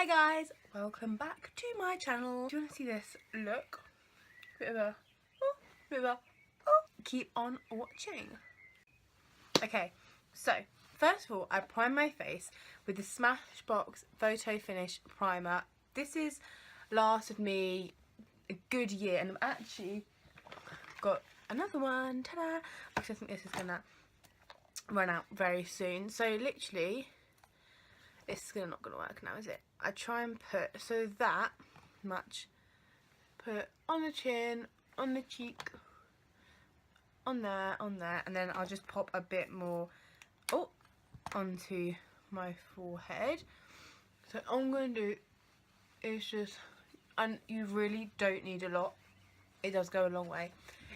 Hi guys, welcome back to my channel. Do you want to see this look? Keep on watching. Okay, so first of all, I prime my face with the Smashbox Photo Finish Primer. This has lasted me a good year, and I've actually got another one, ta-da, because I think this is gonna run out very soon. So literally, it's not gonna work now, is it? I try and put so that much, put on the chin, on the cheek, on there, and then I'll just pop a bit more onto my forehead. So all I'm gonna do is just, and you really don't need a lot. It does go a long way.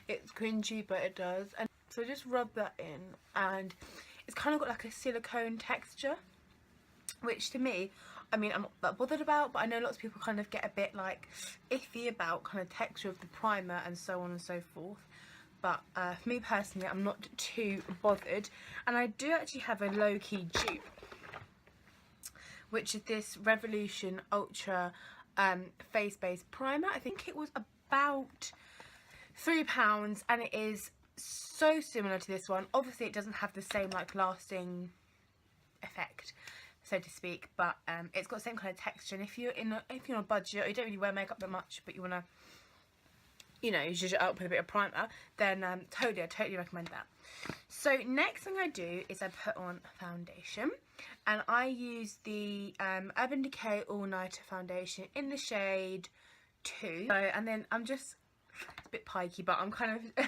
It's cringy, but it does. And so just rub that in, and it's kind of got like a silicone texture, which to me, I mean, I'm not that bothered about, but I know lots of people kind of get a bit like iffy about kind of texture of the primer and so on and so forth. But for me personally, I'm not too bothered. And I do actually have a low-key dupe, which is this Revolution Ultra face base primer. I think it was about £3, and it is so similar to this one. Obviously it doesn't have the same like lasting effect, so to speak, but it's got the same kind of texture. And if you're on a budget, or you don't really wear makeup that much, but you want to, you know, use it up with a bit of primer, then I totally recommend that. So next thing I do is I put on foundation, and I use the Urban Decay All Nighter foundation in the shade 2. So, and then I'm just, it's a bit pikey, but I'm kind of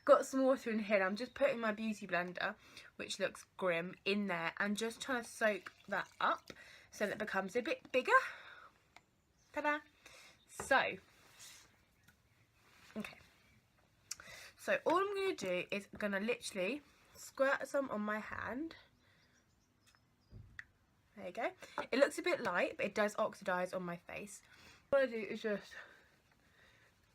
got some water in here. I'm just putting my beauty blender, which looks grim, in there, and just trying to soak that up so that it becomes a bit bigger. Ta-da! So, okay. So all I'm going to do is I'm going to literally squirt some on my hand. There you go. It looks a bit light, but it does oxidize on my face. What I do is just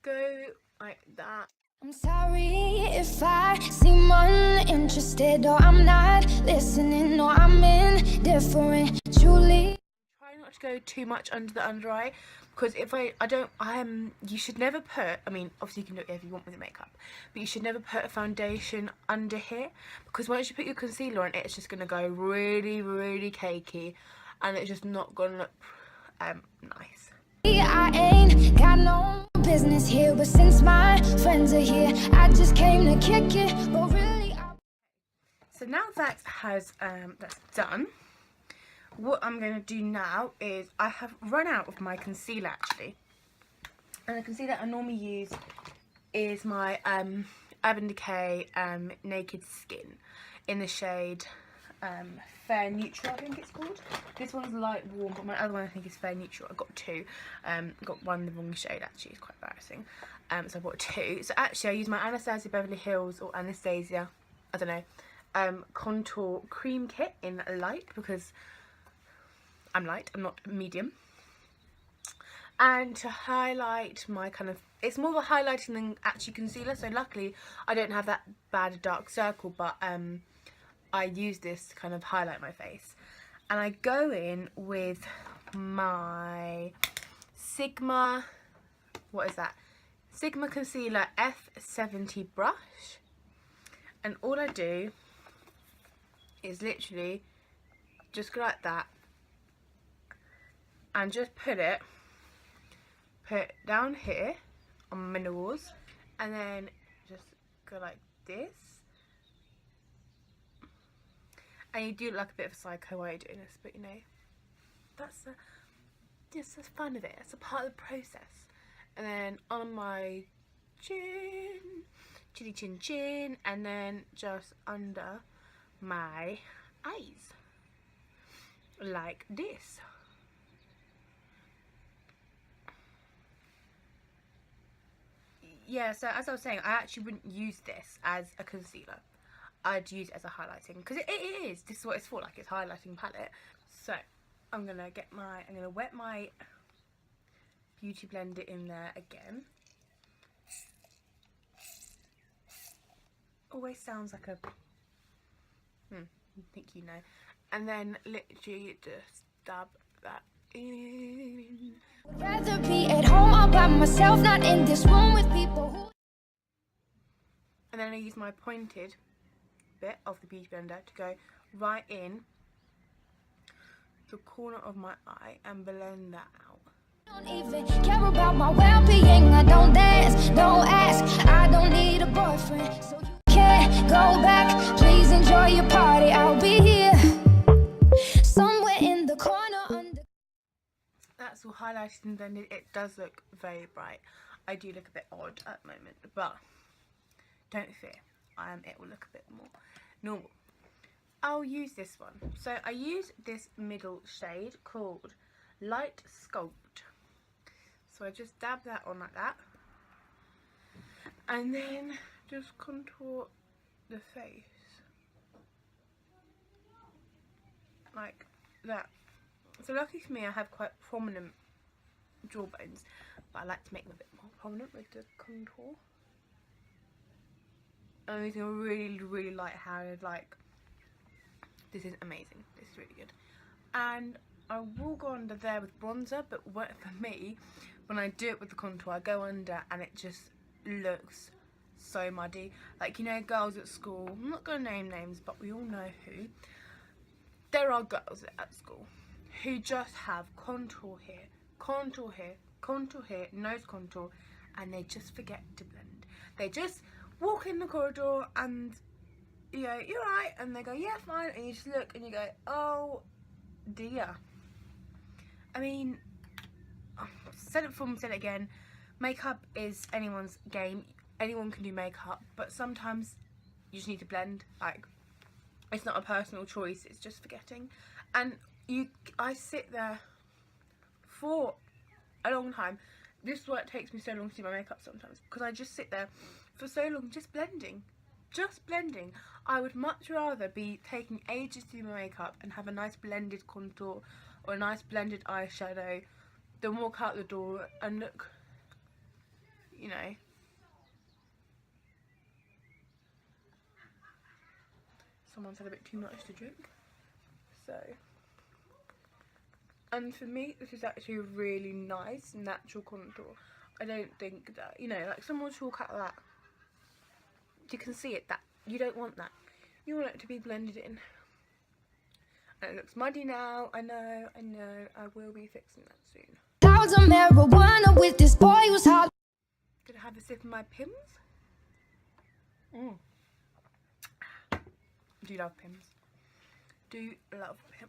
go like that. I'm sorry if I seem uninterested, or I'm not listening, or I'm indifferent. Truly, Try not to go too much under the under eye, because if you should never put, I mean, obviously you can do it if you want with the makeup, but you should never put a foundation under here, because once you put your concealer on, it's just going to go really, really cakey, and it's just not going to look nice. I ain't got no business here, but since my friends are here, I just came to kick it. But really, So now that has that's done, what I'm going to do now is I have run out of my concealer actually, and the concealer I normally use is my Urban Decay Naked Skin in the shade Fair Neutral, I think it's called. This one's light warm, but my other one I think is Fair Neutral. I got two. Got one in the wrong shade actually. It's quite embarrassing. So I bought two. So actually I use my Anastasia Beverly Hills, or Anastasia, I don't know, contour cream kit in light, because I'm light, I'm not medium. And to highlight my kind of, it's more of a highlighting than actually concealer, so luckily I don't have that bad a dark circle, but I use this to kind of highlight my face. And I go in with my Sigma, what is that? Sigma Concealer F70 brush. And all I do is literally just go like that, and just put it down here on my nose, and then just go like this. And you do look like a bit of a psycho while you're doing this, but you know, that's just the fun of it. It's a part of the process. And then on my chin, chinny chin chin, and then just under my eyes, like this. Yeah, so as I was saying, I actually wouldn't use this as a concealer. I'd use it as a highlighting, because it is. This is what it's for, like it's highlighting palette. So I'm gonna wet my beauty blender in there again. Always sounds like a I think you know. And then literally just dab that in. Rather be at home all by myself, not in this room with people who... And then I use my pointed bit of the beauty blender to go right in the corner of my eye and blend that out. Don't even care about my well-being. I don't dance, don't ask. I don't need a boyfriend, so you can't go back. Please enjoy your party. I'll be here somewhere in the corner under. That's all highlighted and blended. It does look very bright. I do look a bit odd at the moment, but don't fear. It will look a bit more normal. I'll use this one. So I use this middle shade called Light Sculpt. So I just dab that on like that. And then just contour the face. Like that. So lucky for me, I have quite prominent jawbones, but I like to make them a bit more prominent with the contour. I'm using a really, really light hand, like, this is amazing. This is really good. And I will go under there with bronzer, but for me, when I do it with the contour, I go under and it just looks so muddy. Like, you know, girls at school, I'm not going to name names, but we all know who. There are girls at school who just have contour here, contour here, contour here, nose contour, and they just forget to blend. They just walk in the corridor and you go, "You're right," and they go, "Yeah, fine," and you just look and you go, "Oh dear." I mean, said it before, said it again, makeup is anyone's game. Anyone can do makeup, but sometimes you just need to blend. Like, it's not a personal choice, it's just forgetting. And I sit there for a long time. This is why it takes me so long to do my makeup sometimes, because I just sit there for so long just blending. Just blending. I would much rather be taking ages to do my makeup and have a nice blended contour or a nice blended eyeshadow than walk out the door and look, you know. Someone's had a bit too much to drink. So, and for me, this is actually a really nice natural contour. I don't think that, you know, like someone will walk out of that. You can see it, that you don't want that. You want it to be blended in. And it looks muddy now. I know. I will be fixing that soon. Clouds of marijuana with this boy who's hot. Gonna have a sip of my Pims. Do love Pims. Do love Pims.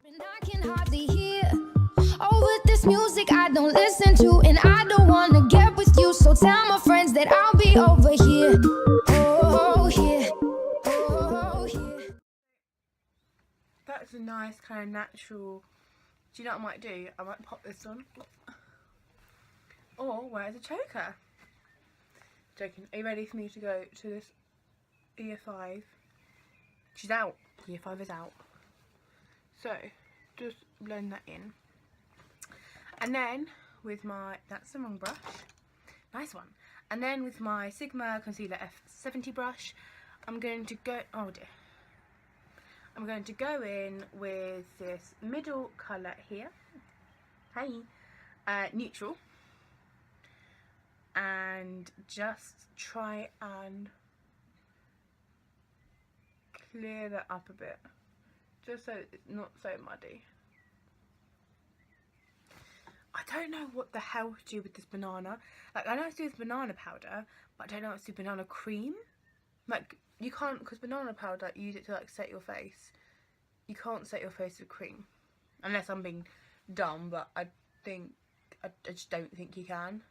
And I can hardly hear over this music I don't listen to, and I don't wanna get with you, so tell my friends that I'll be over here. Oh, here. Oh, here. That's a nice kind of natural. Do you know what I might do? I might pop this on. Or where's a choker? Joking. Are you ready for me to go to this year 5? She's out. Year 5 is out. So just blend that in. And then with my, that's the wrong brush. Nice one. And then with my Sigma Concealer F70 brush, I'm going to go, oh dear. I'm going to go in with this middle colour here. Hey. Neutral. And just try and clear that up a bit. Just so it's not so muddy. I don't know what the hell to do with this banana. Like, I know it's to do with banana powder, but I don't know what to do with banana cream. Like, you can't, because banana powder, use it to like set your face. You can't set your face with cream. Unless I'm being dumb, but I just don't think you can.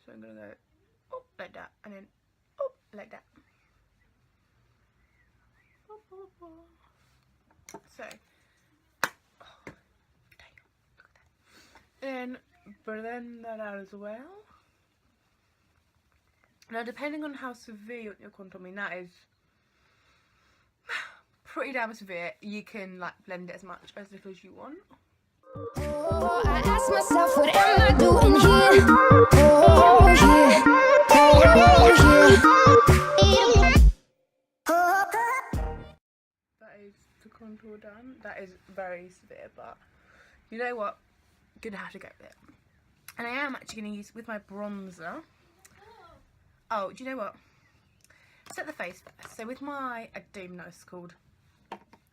So I'm gonna go, oh, like that, and then, oh, like that. So, oh, damn, look at that. Then blend that out as well. Now, depending on how severe your contour, I mean, that is pretty damn severe. You can like blend it as much as little as you want. Oh, I ask myself, what am I doing here? Oh, here. Oh, here. That is the contour done. That is very severe, but you know what? Gonna have to go with it. And I am actually gonna use with my bronzer. Oh, do you know what? Set the face first. So with my, I don't even know what it's called,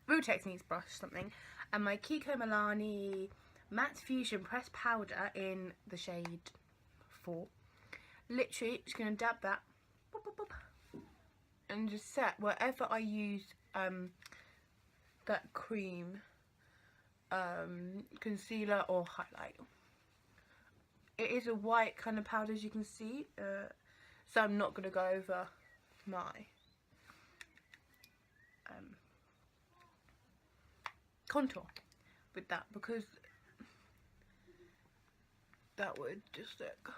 Real Techniques brush something, and my Kiko Milani Matte Fusion Pressed Powder in the shade 4. Literally just gonna dab that, boop, boop, boop, and just set wherever I use that cream, concealer or highlight. It is a white kind of powder, as you can see, so I'm not going to go over my contour with that, because that would just look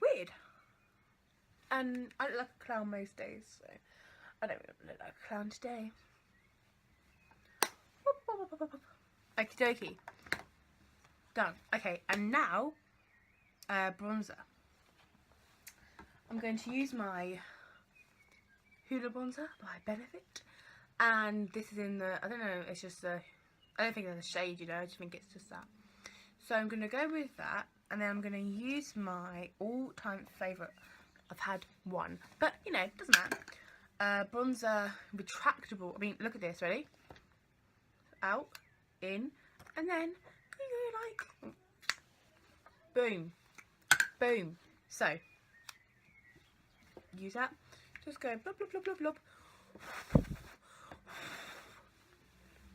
weird. And I look like a clown most days, so I don't really look like a clown today. Okie dokie. Done. Okay, and now bronzer. I'm going to use my Hoola bronzer by Benefit, and this is in the, I don't know, it's just a, I don't think there's a shade, you know, I just think it's just that. So I'm going to go with that, and then I'm going to use my all-time favourite. I've had one, but you know, it doesn't matter. Bronzer, retractable. I mean, look at this. Ready? Out, in, and then you go like, boom, boom. So use that. Just go blub blub blub blub blub,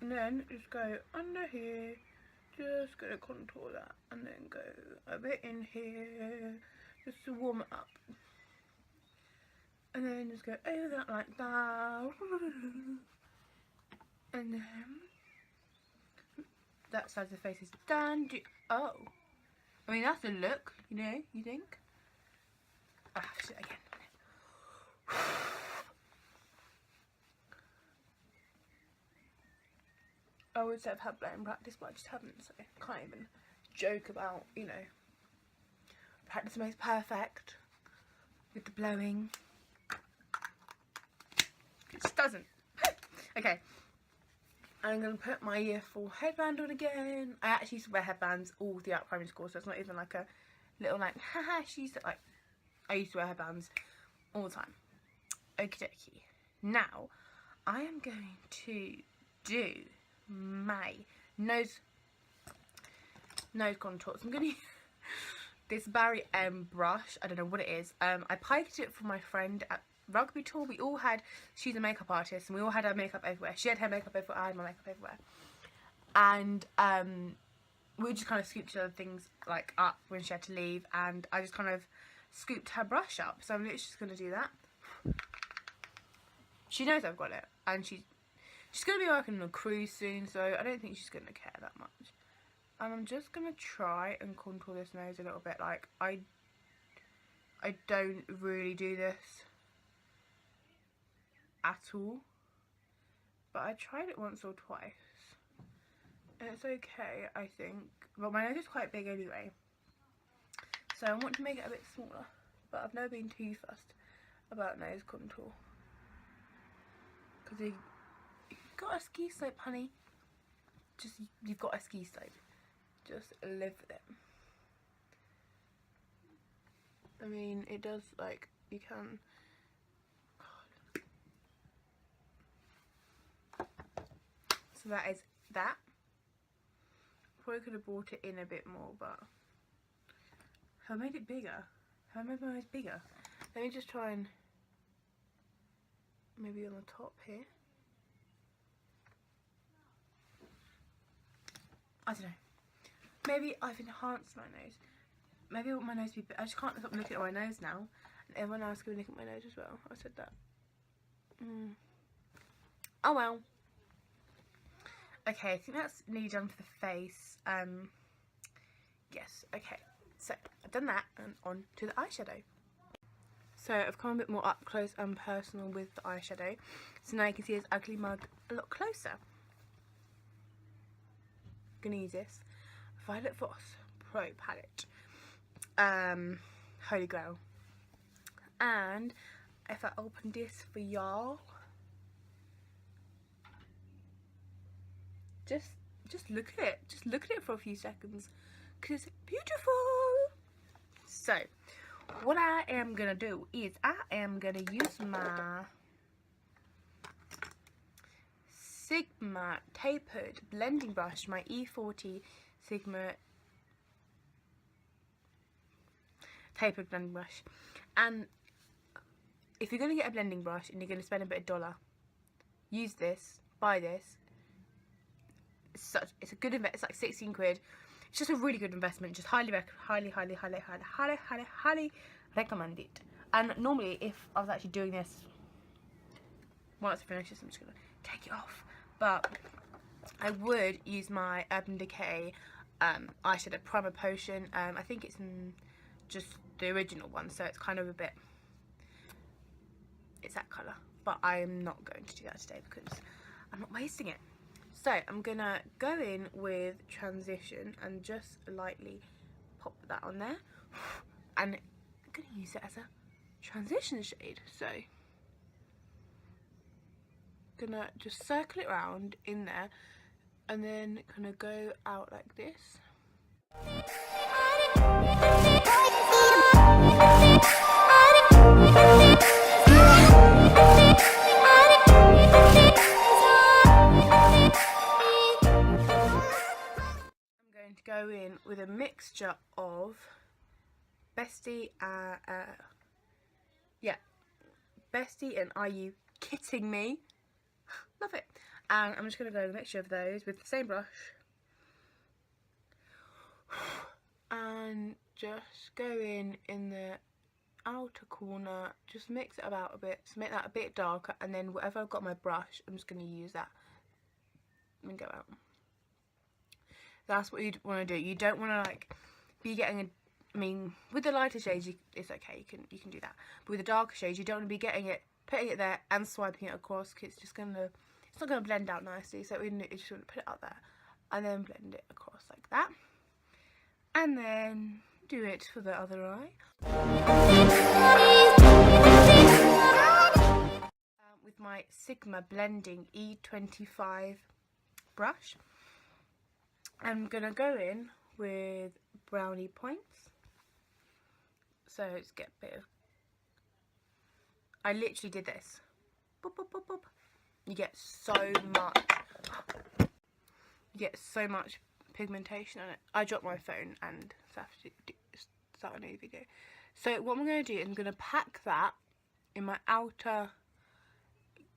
and then just go under here. Just gonna contour that, and then go a bit in here, just to warm it up. And then just go over that like that. And then that side of the face is done. Oh, I mean, that's a look, you know, you think? I have to do it again. I would say I've had blowing practice, but I just haven't, so I can't even joke about, you know, practice makes perfect with the blowing. It just doesn't. Okay, I'm going to put my year 4 headband on again. I actually used to wear headbands all throughout primary school, so it's not even like a little like, haha, she used to, like, I used to wear headbands all the time. Okie dokie. Now, I am going to do my nose contours. I'm going to use this Barry M brush. I don't know what it is. I piked it from my friend at rugby tour. We all had, she's a makeup artist, and we all had our makeup everywhere. She had her makeup everywhere, I had my makeup everywhere. And we just kind of scooped other things like up when she had to leave, and I just kind of scooped her brush up. So I'm literally just going to do that. She knows I've got it, and she's going to be working on a cruise soon, so I don't think she's going to care that much. And I'm just going to try and contour this nose a little bit. Like, I don't really do this at all, but I tried it once or twice, and it's okay, I think. But my nose is quite big anyway, so I want to make it a bit smaller, but I've never been too fussed about nose contour, because you've got a ski slope, honey. Just, you've got a ski slope, just live with it. I mean, it does, like, you can, so that is that. Probably could have brought it in a bit more, but have I made it bigger? Have I made my eyes bigger? Let me just try and maybe on the top here. I don't know. Maybe I've enhanced my nose. Maybe I want my nose to be big. I just can't stop looking at my nose now. And everyone else can look at my nose as well. I said that. Oh well. Okay, I think that's nearly done for the face. Yes, okay. So, I've done that, and on to the eyeshadow. So, I've come a bit more up close and personal with the eyeshadow. So now you can see this ugly mug a lot closer. I'm gonna use this Violet Voss Pro palette. Holy Grail. And if I open this for y'all, just just look at it. Just look at it for a few seconds, because it's beautiful. So what I am gonna do is I am gonna use my Sigma tapered blending brush, my E40 Sigma tapered blending brush. And if you're gonna get a blending brush and you're gonna spend a bit of dollar, use this, buy this. It's a good investment. It's like 16 quid. It's just a really good investment. Just highly recommend it. And normally, if I was actually doing this, once I finish this, I'm just gonna take it off. But I would use my Urban Decay eyeshadow primer potion. I think it's just the original one, so it's kind of a bit. It's that colour, but I'm not going to do that today because I'm not wasting it. So I'm gonna go in with Transition and just lightly pop that on there, and I'm gonna use it as a transition shade. So gonna just circle it around in there, and then gonna go out like this. Go in with a mixture of Bestie and Are You Kidding Me? Love it. And I'm just going to go with a mixture of those with the same brush and just go in the outer corner, just mix it about a bit to make that a bit darker, and then whatever I've got on my brush, I'm just going to use that and go out. That's what you'd want to do. You don't want to like be getting I mean, with the lighter shades, it's okay. You can do that. But with the darker shades, you don't want to be getting it, putting it there, and swiping it across, because it's not gonna blend out nicely. So you just want to put it out there, and then blend it across like that, and then do it for the other eye. With my Sigma Blending E25 brush. I'm gonna go in with brownie points, so let's get a bit of. I literally did this. Boop, boop, boop, boop. You get so much. You get so much pigmentation on it. I dropped my phone and have to start a new video. So what I'm gonna do is I'm gonna pack that in my outer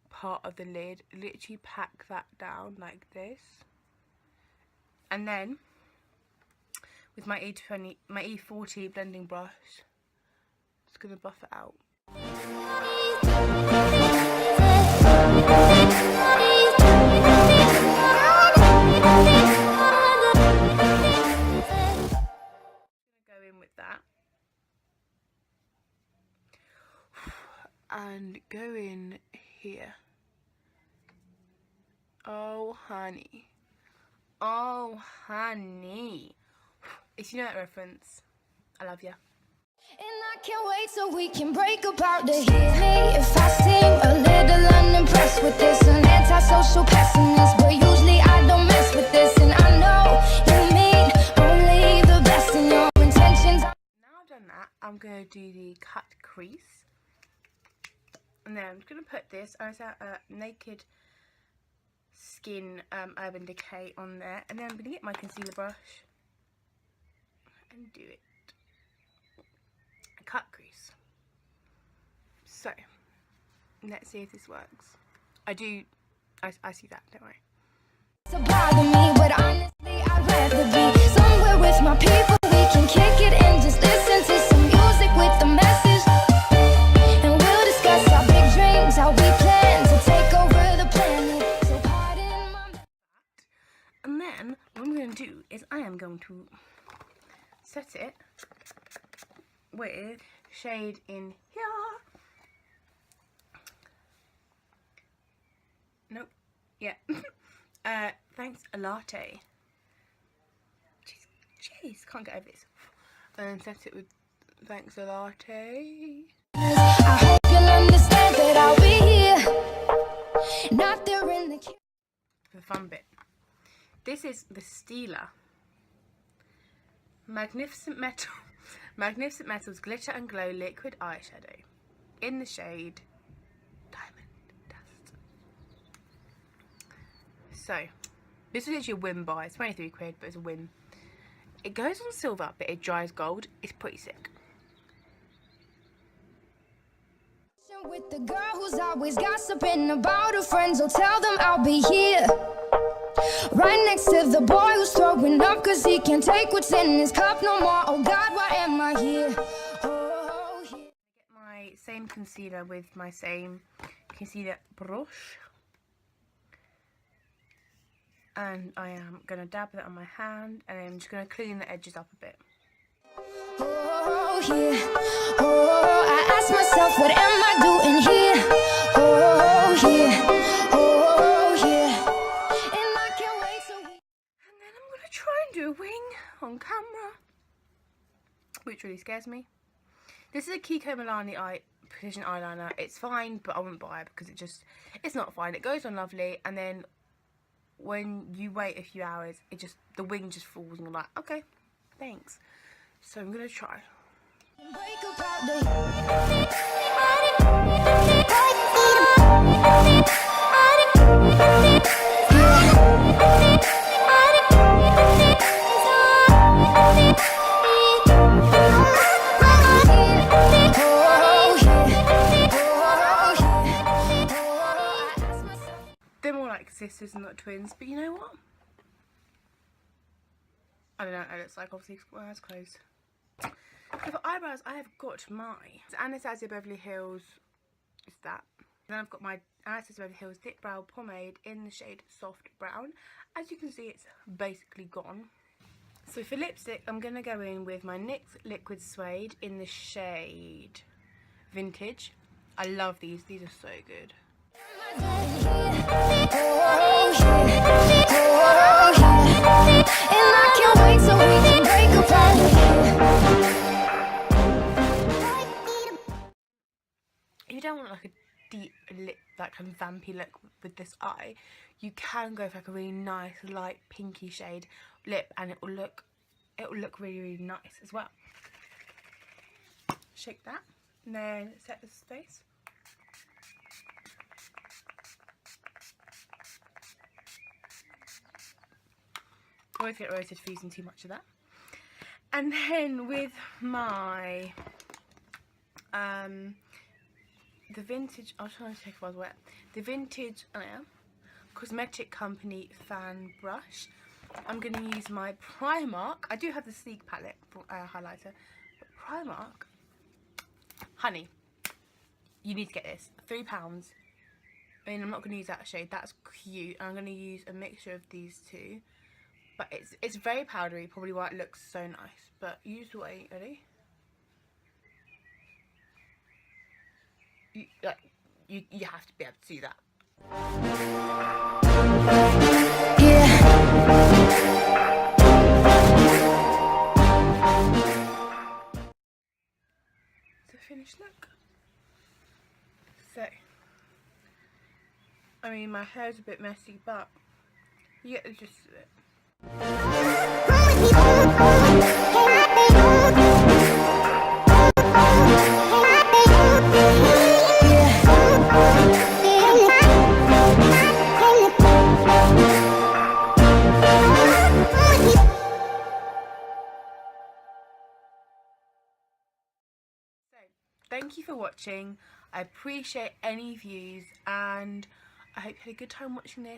part of the lid. Literally pack that down like this. And then with my E40 blending brush, just gonna buff it out. Go in with that and go in here. Oh honey. Oh, honey. If you know that reference, I love ya. And I can't wait so we can break apart to hear me if I seem a little unimpressed with this. An antisocial pessimist, but usually I don't mess with this. And I know you mean only the best in your intentions. Now I've done that, I'm going to do the cut crease. And then I'm going to put this as a Naked Skin Urban Decay on there, and then I'm going to get my concealer brush and do it. A cut crease. So let's see if this works. I see that, don't worry. To bother me, but honestly I'd rather be somewhere with my people. We can kick it and just listen to some music with the message, and we'll discuss our big dreams, how we plan to take over the planet. And then what I'm going to do is I am going to set it with shade in here. Nope. Yeah. Thanks a latte. Jeez, can't get over this. And then set it with thanks a latte. I hope you'll understand that I'll be here, not there in the The fun bit This is the Stila Magnificent Metals Glitter and Glow Liquid Eyeshadow in the shade Diamond Dust. So, this was actually a whim buy. It's 23 quid, but it's a whim. It goes on silver, but it dries gold. It's pretty sick. With the girl who's always gossiping about her friends, will tell them I'll be here right next to the boy who's throwing up cause he can't take what's in his cup no more. Oh God, why am I here? Oh, yeah. Get my same concealer with my same concealer brush, and I am going to dab that on my hand, and I'm just going to clean the edges up a bit. Oh yeah, oh, I ask myself, what am I doing here? Oh yeah, oh yeah, and I can't wait till we... And then I'm going to try and do a wing on camera, which really scares me. This is a Kiko Milani precision eyeliner. It's fine, but I wouldn't buy it because it's not fine. It goes on lovely, and then when you wait a few hours, the wing just falls, and you're like, okay, thanks. So I'm gonna try. They're more like sisters and not twins, but you know what? I don't know what it looks like, obviously my eyes closed. So for eyebrows, I have got my Anastasia Beverly Hills, it's that. Then I've got my Anastasia Beverly Hills Dip Brow Pomade in the shade Soft Brown. As you can see, it's basically gone. So for lipstick, I'm going to go in with my NYX Liquid Suede in the shade Vintage. I love these are so good. If you don't want like a deep lip, like a vampy look with this eye, you can go for like a really nice light pinky shade lip, and it will look really, really nice as well. Shake that, and then set the space. Always get roasted for using too much of that. And then with my the Vintage, I'll try to check if I was wet. The Vintage Cosmetic Company Fan Brush. I'm going to use my Primark. I do have the Sleek palette highlighter, but Primark, honey, you need to get this. £3. I mean, I'm not going to use that shade. That's cute. I'm going to use a mixture of these two. But it's very powdery, probably why it looks so nice. But use the way, ready? You have to be able to see that. Yeah. It's a finished look. So, I mean, my hair's a bit messy, but you get the gist of it. Thank you for watching. I appreciate any views, and I hope you had a good time watching this.